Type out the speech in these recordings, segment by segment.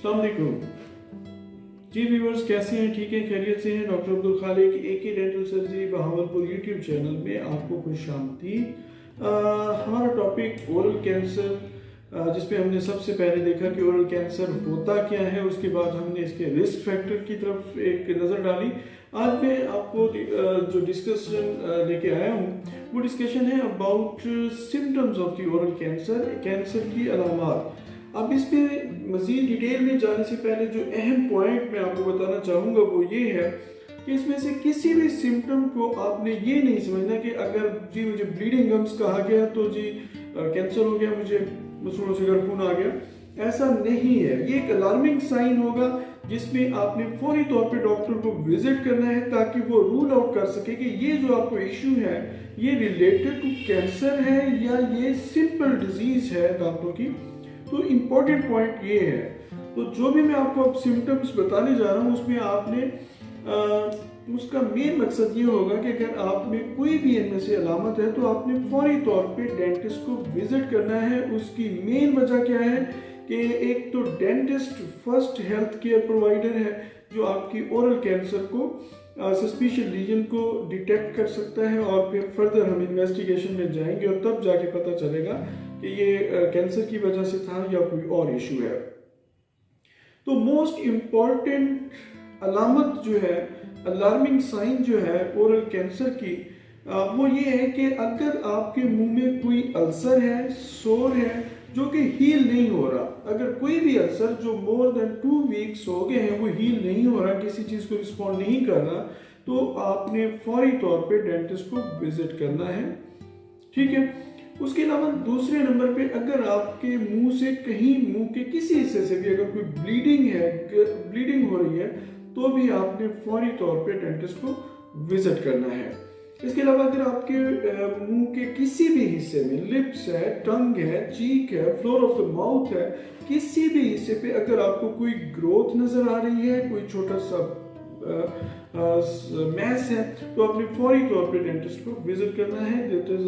अस्सलाम वालेकुम जी व्यूअर्स, कैसे हैं? ठीक है, खैरियत से हैं? Doctor Abdul Khaliq AK dental surgery Bahawalpur YouTube channel में आपको खुशामदीद। हमारा टॉपिक ओरल कैंसर, जिसपे हमने सबसे पहले देखा कि ओरल कैंसर होता क्या है, उसके बाद हमने इसके रिस्क फैक्टर की तरफ एक नज़र डाली। आज मैं आपको जो डिस्कशन लेके आया हूँ वो डिस्कशन है about symptoms of the oral cancer, cancer की अलामात। अब इस पे मज़ीद डिटेल में जाने से पहले जो अहम पॉइंट मैं आपको बताना चाहूँगा वो ये है कि इसमें से किसी भी सिम्टम को आपने ये नहीं समझना कि अगर जी मुझे ब्लीडिंग गम्स कहा गया तो जी कैंसर हो गया, मुझे मसूड़ों से खून आ गया। ऐसा नहीं है। ये एक अलार्मिंग साइन होगा जिसमें आपने फौरी तौर पे डॉक्टर को विजिट करना है ताकि वो रूल आउट कर सके कि ये जो आपको इशू है ये रिलेटेड टू कैंसर है या ये सिंपल डिजीज है दांतों की। तो इम्पोर्टेंट पॉइंट ये है। तो जो भी मैं आपको अब सिम्टम्स बताने जा रहा हूँ उसमें आपने उसका मेन मकसद ये होगा कि अगर आप में कोई भी इनमें से अलामत है तो आपने फौरी तौर पे डेंटिस्ट को विजिट करना है। उसकी मेन वजह क्या है कि एक तो dentist first health care provider है जो आपकी ओरल कैंसर को सस्पिशियस लीजन को डिटेक्ट कर सकता है और फिर फर्दर हम इन्वेस्टिगेशन में जाएंगे और तब जाके पता चलेगा कि ये कैंसर की वजह से था या कोई और इशू है। तो मोस्ट इम्पॉर्टेंट अलामत जो है, अलार्मिंग साइन जो है ओरल कैंसर की, वो ये है कि अगर आपके मुंह में कोई अल्सर है, सोर है जो कि हील नहीं हो रहा, अगर कोई भी अल्सर जो मोर देन 2 वीक्स हो गए हैं वो हील नहीं हो रहा, किसी चीज़ को रिस्पॉन्ड नहीं कर रहा, तो आपने फौरी तौर पे डेंटिस्ट को विजिट करना है। ठीक है। उसके अलावा दूसरे नंबर पे अगर आपके मुंह से कहीं, मुंह के किसी हिस्से से भी अगर कोई ब्लीडिंग हो रही है तो भी आपने फौरी तौर पे डेंटिस्ट को विजिट करना है। इसके अलावा अगर आपके मुंह के किसी भी हिस्से में, लिप्स है, टंग है, चीक है, फ्लोर ऑफ द माउथ है, किसी भी हिस्से पे अगर आपको कोई ग्रोथ नजर आ रही है, कोई छोटा सा मैस है, तो आपने फौरी तौर पे डेंटिस्ट को विजिट करना है। That is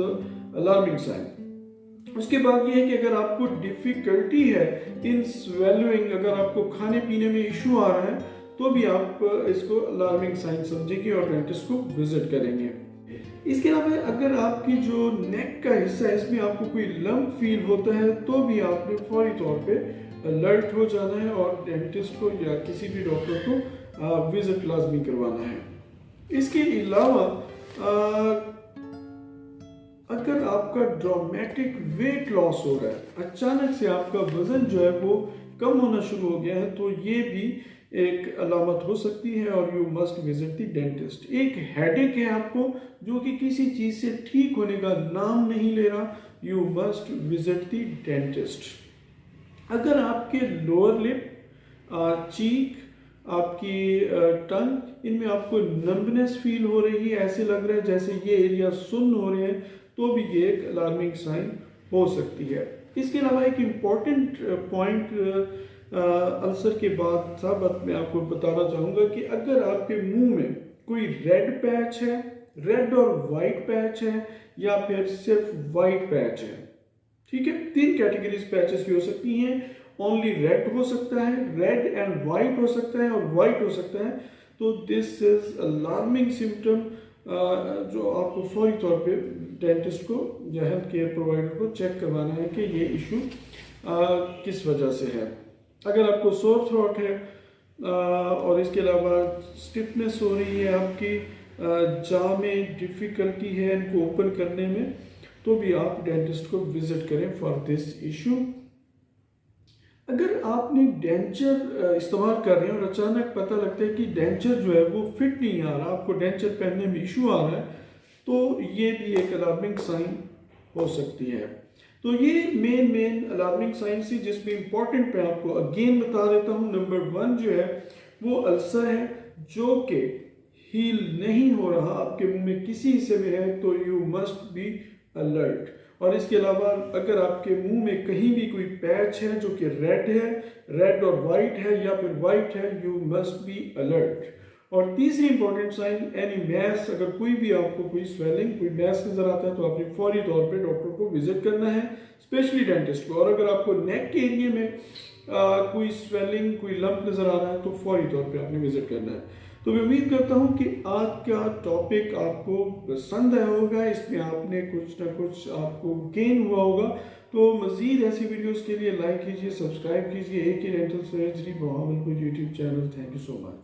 alarming sign. उसके बाद ये है कि अगर आपको डिफिकल्टी है इन स्वेलोइंग, अगर आपको खाने पीने में इशू आ रहा है तो भी आप इसको अलार्मिंग साइन समझेंगे और डेंटिस्ट को विजिट करेंगे। इसके अलावा अगर आपकी जो नेक का हिस्सा है इसमें आपको कोई लंप फील होता है तो भी आपने फौरी तौर पे अलर्ट हो जाना है और डेंटिस्ट को या किसी भी डॉक्टर को विजिट लाजमी करवाना है। इसके अलावा अगर आपका ड्रामेटिक वेट लॉस हो रहा है, अचानक से आपका वजन जो है वो कम होना शुरू हो गया है, तो ये भी एक अलामत हो सकती है और you must visit the dentist. एक हेडेक है आपको जो कि किसी चीज़ से ठीक होने का नाम नहीं ले रहा, you must visit the dentist. अगर आपके लोअर लिप, चीक, आपकी टंग, इनमें आपको नंबनेस फील हो रही है, ऐसे लग रहा है जैसे ये एरिया सुन्न हो रहे हैं, तो भी ये एक अलार्मिंग साइन हो सकती है। इसके अलावा एक इम्पॉर्टेंट पॉइंट अल्सर के बाद साहब मैं आपको बताना चाहूँगा कि अगर आपके मुंह में कोई रेड पैच है, रेड और वाइट पैच है, या फिर सिर्फ वाइट पैच है, ठीक है, 3 कैटेगरीज पैचेस की हो सकती हैं। ओनली रेड हो सकता है, रेड एंड वाइट हो सकता है, और वाइट हो सकता है। तो दिस इज अलार्मिंग सिम्टम जो आपको फौरी तौर पे डेंटिस्ट को या हेल्थ केयर प्रोवाइडर को चेक करवाना है कि ये इशू किस वजह से है। अगर आपको सोर थ्रोट है और इसके अलावा स्टिफनेस हो रही है, आपकी जाँ में डिफ़िकल्टी है इनको ओपन करने में, तो भी आप डेंटिस्ट को विजिट करें फॉर दिस इशू। अगर आपने डेंचर इस्तेमाल कर रहे हैं और अचानक पता लगता है कि डेंचर जो है वो फिट नहीं आ रहा, आपको डेंचर पहनने में इशू आ रहा है, तो ये भी एक अलार्मिंग साइन हो सकती है। तो ये मेन अलार्मिंग साइन थी जिसमें इंपॉर्टेंट मैं आपको अगेन बता देता हूँ। नंबर 1 जो है वो अल्सर है जो कि हील नहीं हो रहा, आपके मुंह में किसी हिस्से में है, तो यू मस्ट बी अलर्ट। और इसके अलावा अगर आपके मुंह में कहीं भी कोई पैच है जो कि रेड है, रेड और वाइट है, या फिर वाइट है, यू मस्ट बी अलर्ट। और तीसरी इंपॉर्टेंट साइन, एनी मैस, अगर कोई भी आपको कोई स्वेलिंग, कोई मैस नजर आता है तो आपने फौरी तौर पे डॉक्टर को विजिट करना है, स्पेशली डेंटिस्ट को। और अगर आपको नेक के एरिया में कोई स्वेलिंग, कोई लंप नज़र आ रहा है तो फौरी तौर पे आपने विजिट करना है। तो मैं उम्मीद करता हूँ कि आज का टॉपिक आपको पसंद आया होगा, इसमें आपने कुछ ना कुछ आपको गेन हुआ होगा। तो मज़ीद ऐसी वीडियोस के लिए लाइक कीजिए, सब्सक्राइब कीजिए AK dental surgery Bahawalpur YouTube channel. Thank you so much.